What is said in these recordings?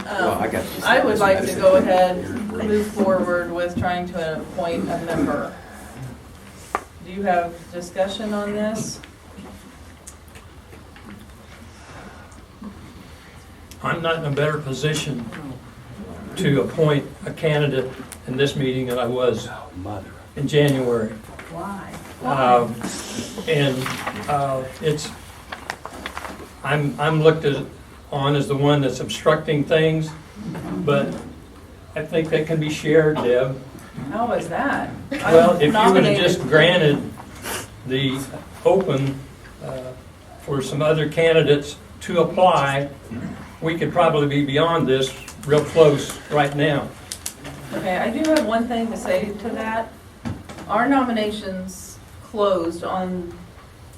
I would like to go ahead, move forward with trying to appoint a member. Do you have discussion on this? I'm not in a better position to appoint a candidate in this meeting than I was in January. Why? I'm looked on as the one that's obstructing things, but I think that can be shared, Deb. How is that? Well, if you would have just granted the open for some other candidates to apply, we could probably be beyond this real close right now. Okay, I do have one thing to say to that. Our nominations closed on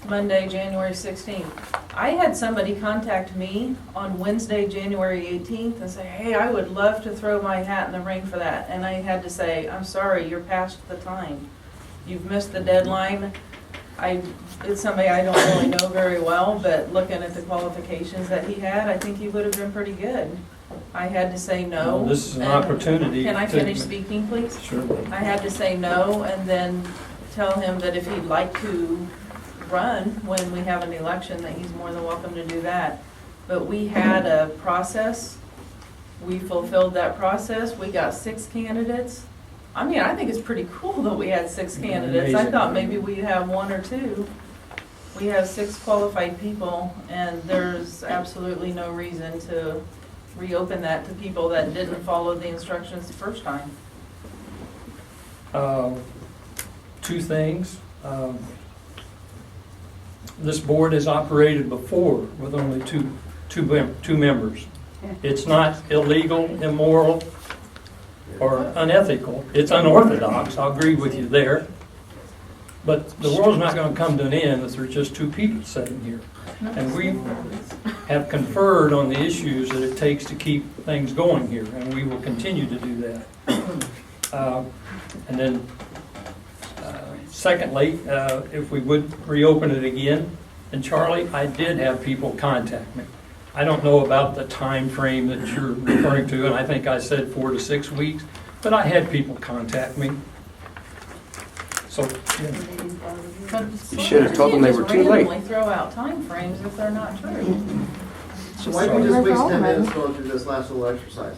Monday, January 16th. I had somebody contact me on Wednesday, January 18th and say, hey, I would love to throw my hat in the ring for that. And I had to say, I'm sorry, you're past the time. You've missed the deadline. It's somebody I don't really know very well, but looking at the qualifications that he had, I think he would have been pretty good. I had to say no. Well, this is an opportunity. Can I finish speaking, please? Sure. I had to say no and then tell him that if he'd like to run when we have an election, that he's more than welcome to do that. But we had a process. We fulfilled that process. We got 6 candidates. I mean, I think it's pretty cool that we had 6 candidates. I thought maybe we'd have 1 or 2. We have 6 qualified people, and there's absolutely no reason to reopen that to people that didn't follow the instructions the first time. 2 things. This board has operated before with only two members. It's not illegal, immoral, or unethical. It's unorthodox. I'll agree with you there. But the world's not going to come to an end if there's just 2 people sitting here. And we have conferred on the issues that it takes to keep things going here, and we will continue to do that. And then, secondly, if we would reopen it again, and Charlie, I did have people contact me. I don't know about the time frame that you're referring to, and I think I said 4 to 6 weeks, but I had people contact me. So, yeah. You should have told them they were too late. You randomly throw out time frames if they're not true. So why don't we just waste 10 minutes going through this last little exercise?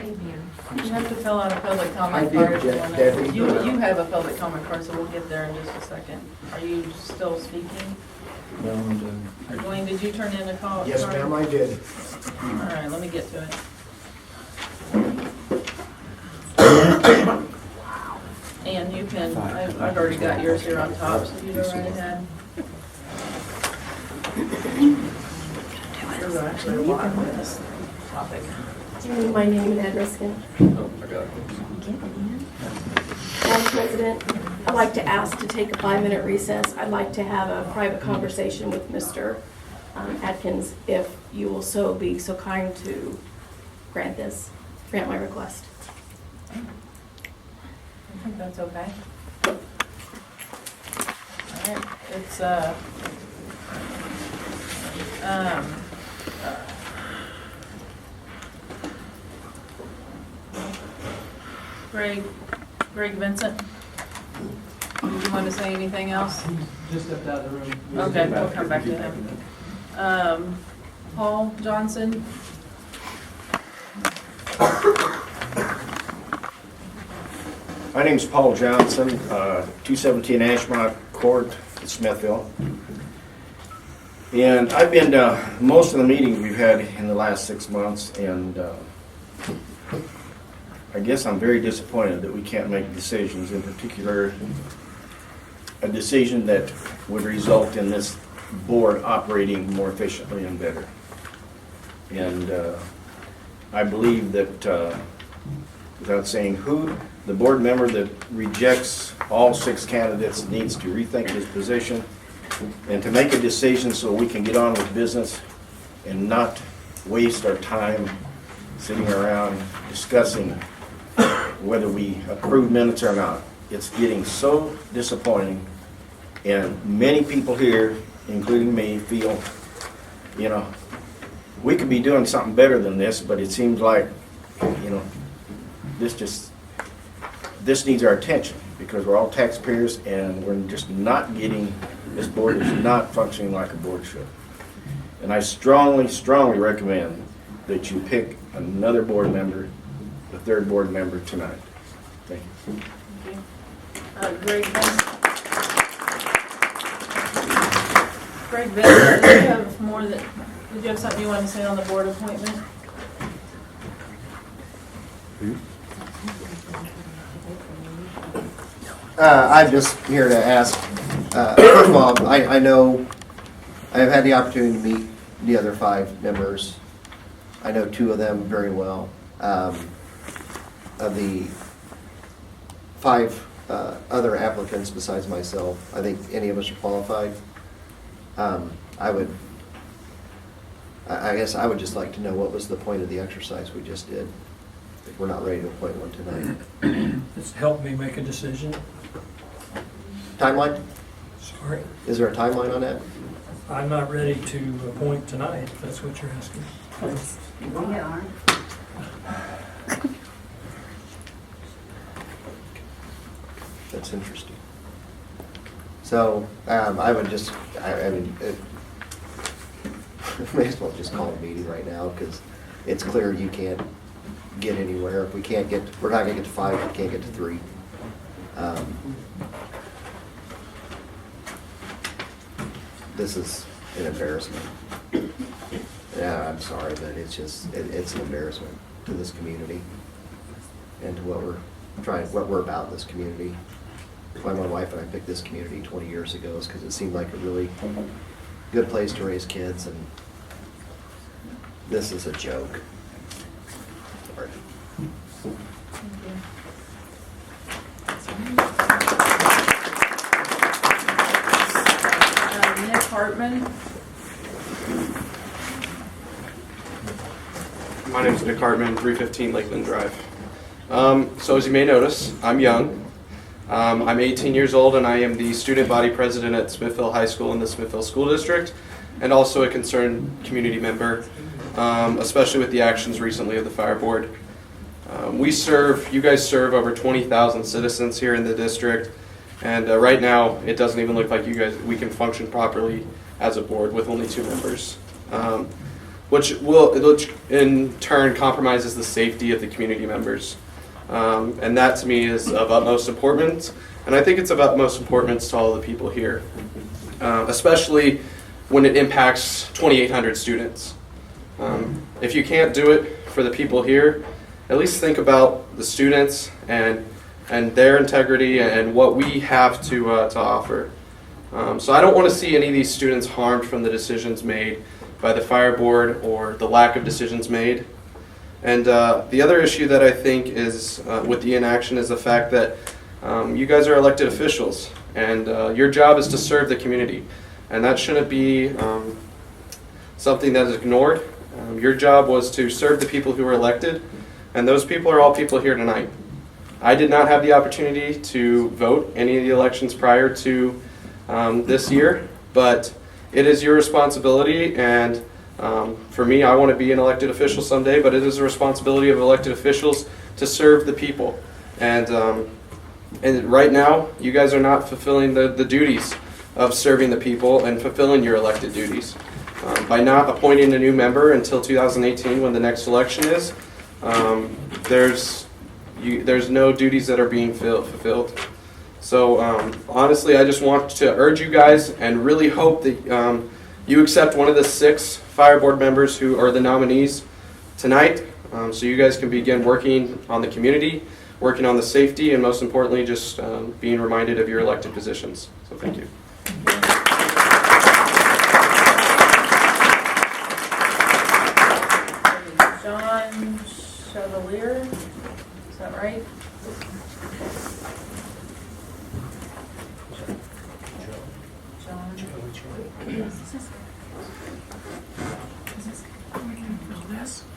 You have to fill out a public I comment did, card. if you Jeff, wanna- Debbie. You have a public comment card, so we'll get there in just a second. Are you still speaking? No, Dwayne, did you turn in a call? Yes, ma'am, I did. All right, let me get to it. And you can, I've already got yours here on top, so you go right ahead. There's actually a lot on this topic. Do you need my name and address again? Oh, I got it. Madam President, I'd like to ask to take a 5-minute recess. I'd like to have a private conversation with Mr. Atkins, if you will so be so kind to grant my request. I think that's okay. All right, it's, Greg Vincent, do you want to say anything else? Just stepped out of the room. Okay, we'll come back to him. Paul Johnson? My name's Paul Johnson, 217 Ashmont Court, Smithville. And I've been to most of the meetings we've had in the last 6 months, and I guess I'm very disappointed that we can't make decisions, in particular a decision that would result in this board operating more efficiently and better. And I believe that, without saying who, the board member that rejects all 6 candidates needs to rethink his position and to make a decision so we can get on with business and not waste our time sitting around discussing whether we approve minutes or not. It's getting so disappointing, and many people here, including me, feel, we could be doing something better than this, but it seems like, you know, this needs our attention because we're all taxpayers and we're just not getting, this board is not functioning like a board should. And I strongly, strongly recommend that you pick another board member, the third board member tonight. Thank you. Greg Benson. Greg Benson, did you have did you have something you wanted to say on the board appointment? I'm just here to ask, first of all, I know I've had the opportunity to meet the other 5 members. I know 2 of them very well. Of the 5 other applicants besides myself, I think any of us are qualified. I guess I would just like to know what was the point of the exercise we just did. If we're not ready to appoint one tonight. It's helped me make a decision. Timeline? Sorry. Is there a timeline on that? I'm not ready to appoint tonight, if that's what you're asking. We are. That's interesting. So, I would just, I mean, may as well just call a meeting right now, because it's clear you can't get anywhere. If we can't get, we're not gonna get to 5, we can't get to 3. This is an embarrassment. Yeah, I'm sorry, but it's just, it's an embarrassment to this community and to what we're about in this community. Why my wife and I picked this community 20 years ago is because it seemed like a really good place to raise kids, and this is a joke. Sorry. Nick Hartman. My name is Mick Hartman, 315 Lakeland Drive. So as you may notice, I'm young. I'm 18 years old and I am the student body president at Smithville High School in the Smithville School District, and also a concerned community member, especially with the actions recently of the Fire Board. You guys serve over 20,000 citizens here in the district, and right now it doesn't even look like we can function properly as a board with only 2 members. Which in turn compromises the safety of the community members. And that to me is of utmost importance, and I think it's of utmost importance to all the people here, especially when it impacts 2,800 students. If you can't do it for the people here, at least think about the students and their integrity and what we have to offer. So I don't want to see any of these students harmed from the decisions made by the Fire Board or the lack of decisions made. And the other issue that I think is with the inaction is the fact that you guys are elected officials, and your job is to serve the community, and that shouldn't be something that is ignored. Your job was to serve the people who were elected, and those people are all people here tonight. I did not have the opportunity to vote any of the elections prior to this year, but it is your responsibility, and for me, I want to be an elected official someday, but it is a responsibility of elected officials to serve the people. And right now, you guys are not fulfilling the duties of serving the people and fulfilling your elected duties. By not appointing a new member until 2018, when the next election is, there's no duties that are being fulfilled. So honestly, I just want to urge you guys and really hope that you accept one of the 6 Fire Board members who are the nominees tonight, so you guys can begin working on the community, working on the safety, and most importantly, just being reminded of your elected positions. So thank you. John Chevalier, is that right?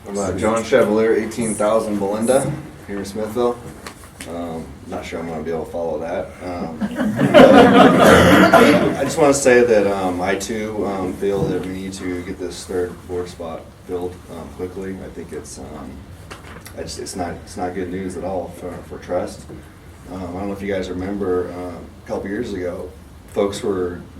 I'm John Chevalier, 18,000 Belinda, here in Smithville. Not sure I'm going to be able to follow that. I just want to say that I too feel that we need to get this 3rd board spot filled quickly. I think it's not good news at all for trust. I don't know if you guys remember a couple years ago, folks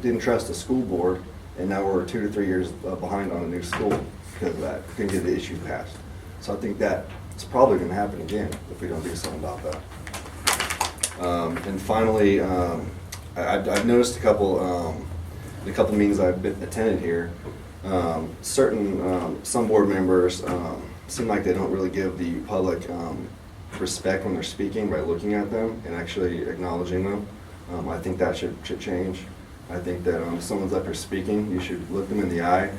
didn't trust the school board, and now we're 2 to 3 years behind on a new school because of that. Couldn't get the issue passed. So I think that it's probably going to happen again if we don't do something about that. And finally, I've noticed a couple meetings I've attended here. Some board members seem like they don't really give the public respect when they're speaking by looking at them and actually acknowledging them. I think that should change. I think that if someone's up here speaking, you should look them in the eye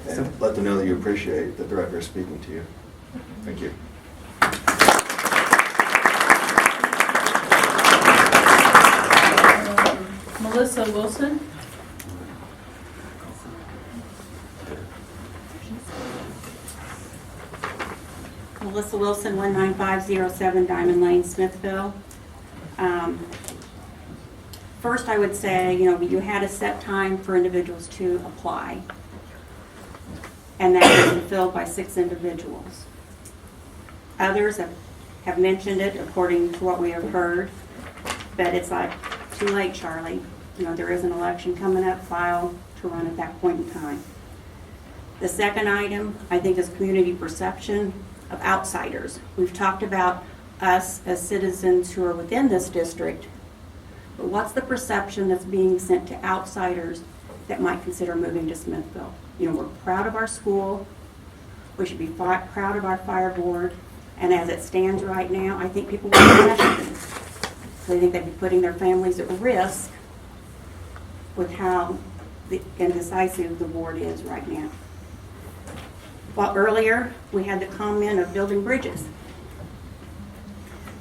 and let them know that you appreciate that they're up here speaking to you. Thank you. Melissa Wilson? Melissa Wilson, 19507 Diamond Lane, Smithville. First, I would say, you had a set time for individuals to apply, and that has been filled by 6 individuals. Others have mentioned it according to what we have heard, but it's like, too late, Charlie. There is an election coming up, file to run at that point in time. The second item, I think, is community perception of outsiders. We've talked about us as citizens who are within this district, but what's the perception that's being sent to outsiders that might consider moving to Smithville? We're proud of our school. We should be proud of our fire board. And as it stands right now, I think people will question. They think they'd be putting their families at risk with how indecisive the board is right now. Well, earlier, we had the comment of building bridges.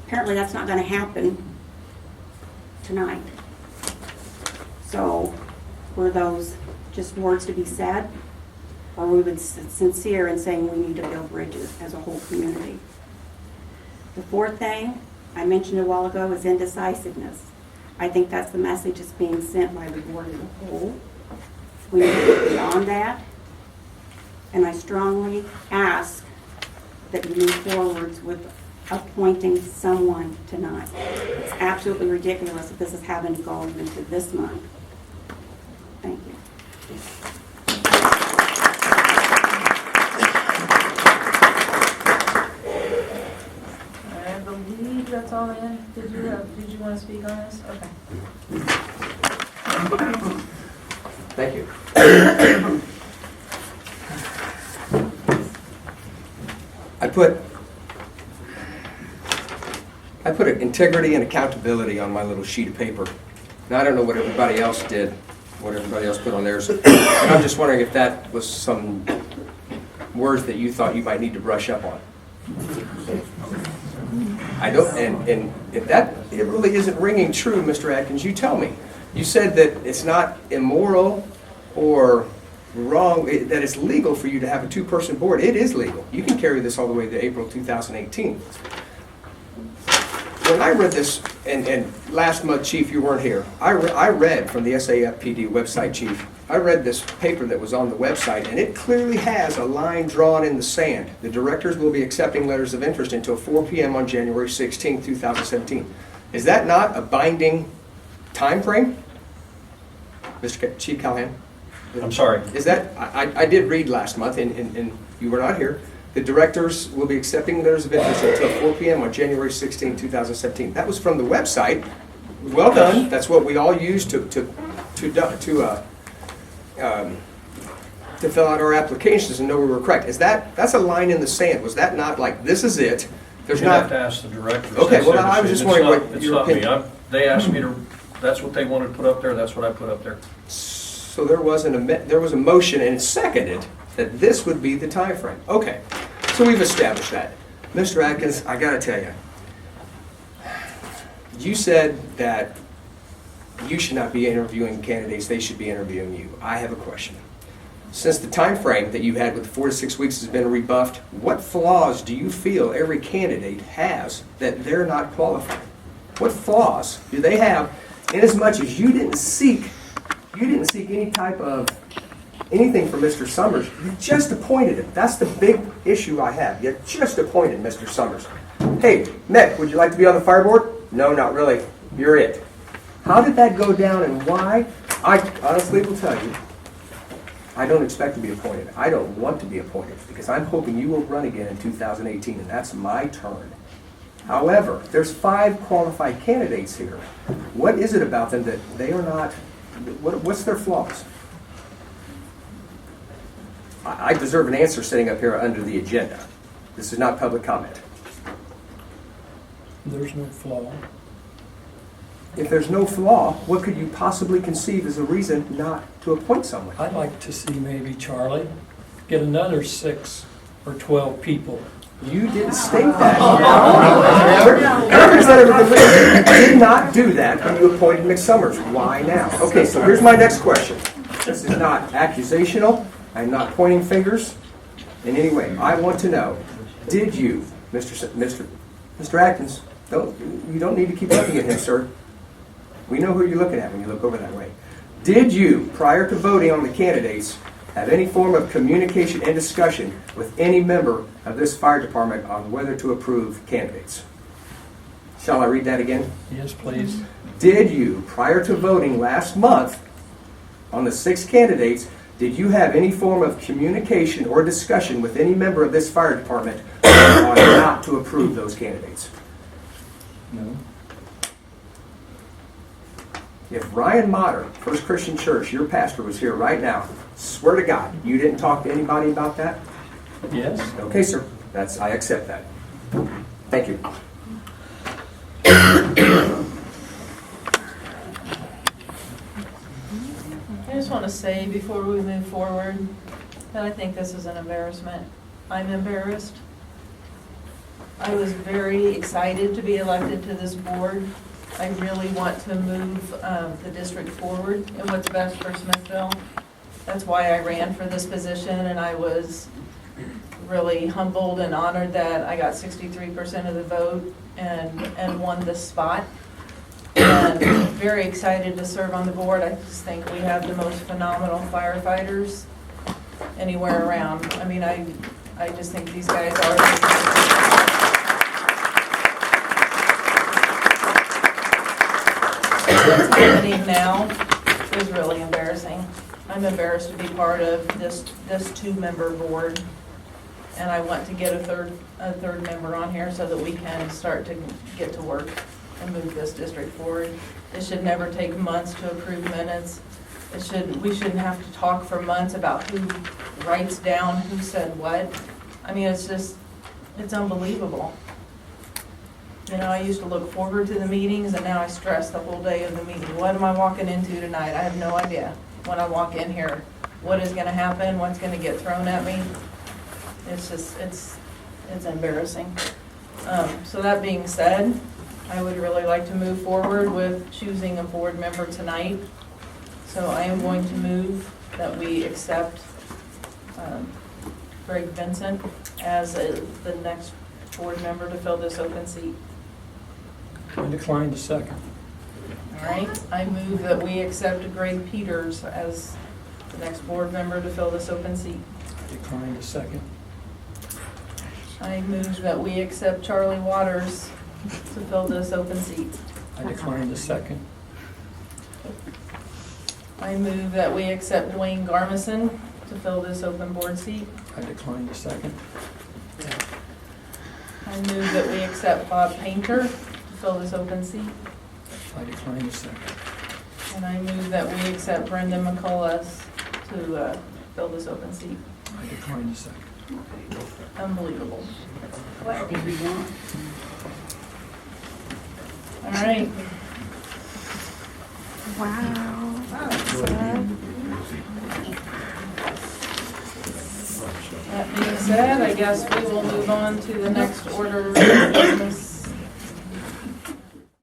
Apparently, that's not going to happen tonight. So, were those just words to be said? Or were we sincere in saying we need to build bridges as a whole community? The fourth thing I mentioned a while ago is indecisiveness. I think that's the message that's being sent by the board as a whole. We need to get beyond that. And I strongly ask that you move forwards with appointing someone tonight. It's absolutely ridiculous that this is having to go into this month. Thank you. I believe that's all I had. Did you want to speak on this? Okay. Thank you. I put integrity and accountability on my little sheet of paper. Now, I don't know what everybody else did, what everybody else put on theirs. And I'm just wondering if that was some words that you thought you might need to brush up on. I don't, and if it really isn't ringing true, Mr. Atkins, you tell me. You said that it's not immoral or wrong, that it's legal for you to have a 2-person board. It is legal. You can carry this all the way to April 2018. When I read this, and last month, Chief, you weren't here, I read from the SAFD website, Chief, I read this paper that was on the website, and it clearly has a line drawn in the sand. The directors will be accepting letters of interest until 4 p.m. on January 16, 2017. Is that not a binding time frame? Mr. Chief Callahan? I'm sorry. Is that, I did read last month, and you were not here, the directors will be accepting letters of interest until 4 p.m. on January 16, 2017. That was from the website. Well done. That's what we all use to fill out our applications and know we were correct. That's a line in the sand. Was that not like, this is it? There's You not. have to ask the directors. Okay, That's well, their I was decision. just wondering It's what not- your it's not me. opinion. They asked me to, that's what they wanted to put up there, that's what I put up there. So there was a motion and seconded that this would be the time frame. Okay, so we've established that. Mr. Atkins, I gotta tell you, you said that you should not be interviewing candidates, they should be interviewing you. I have a question. Since the time frame that you had with 4 to 6 weeks has been rebuffed, what flaws do you feel every candidate has that they're not qualified? What flaws do they have, in as much as you didn't seek any type of anything from Mr. Summers. You just appointed him. That's the big issue I have. You just appointed Mr. Summers. Hey, Mick, would you like to be on the fire board? No, not really. You're it. How did that go down and why? I honestly will tell you, I don't expect to be appointed. I don't want to be appointed because I'm hoping you will run again in 2018 and that's my turn. However, there's 5 qualified candidates here. What is it about them that they are not, what's their flaws? I deserve an answer sitting up here under the agenda. This is not public comment. There's no flaw. If there's no flaw, what could you possibly conceive as a reason not to appoint someone? I'd like to see maybe Charlie get another 6 or 12 people. You didn't state that. You did not do that when you appointed Mick Summers. Why now? Okay, so here's my next question. This is not accusational. I'm not pointing fingers in any way. I want to know, did you, Mr. Atkins, you don't need to keep looking at him, sir. We know who you're looking at when you look over that way. Did you, prior to voting on the candidates, have any form of communication and discussion with any member of this fire department on whether to approve candidates? Shall I read that again? Yes, please. Did you, prior to voting last month on the 6 candidates, did you have any form of communication or discussion with any member of this fire department on not to approve those candidates? No. If Ryan Motter, First Christian Church, your pastor, was here right now, swear to God, you didn't talk to anybody about that? Yes. Okay, sir. I accept that. Thank you. I just want to say before we move forward that I think this is an embarrassment. I'm embarrassed. I was very excited to be elected to this board. I really want to move the district forward and what's best for Smithville. That's why I ran for this position, and I was really humbled and honored that I got 63% of the vote and won this spot. And very excited to serve on the board. I just think we have the most phenomenal firefighters anywhere around. I mean, I just think these guys are. What's happening now is really embarrassing. I'm embarrassed to be part of this 2-member board, and I want to get a third member on here so that we can start to get to work and move this district forward. It should never take months to approve minutes. We shouldn't have to talk for months about who writes down who said what. I mean, it's unbelievable. You know, I used to look forward to the meetings, and now I stress the whole day of the meeting. What am I walking into tonight? I have no idea when I walk in here. What is going to happen? What's going to get thrown at me? It's embarrassing. So that being said, I would really like to move forward with choosing a board member tonight. So I am going to move that we accept Greg Vincent as the next board member to fill this open seat. I decline to second. All right, I move that we accept Greg Peters as the next board member to fill this open seat. I decline to second. I move that we accept Charlie Waters to fill this open seat. I decline to second. I move that we accept Dwayne Garmison to fill this open board seat. I decline to second. I move that we accept Bob Painter to fill this open seat. I decline to second. And I move that we accept Brenda McCullough to fill this open seat. I decline to second. Unbelievable. What did we want? All right. Wow. That being said, I guess we will move on to the next order of business.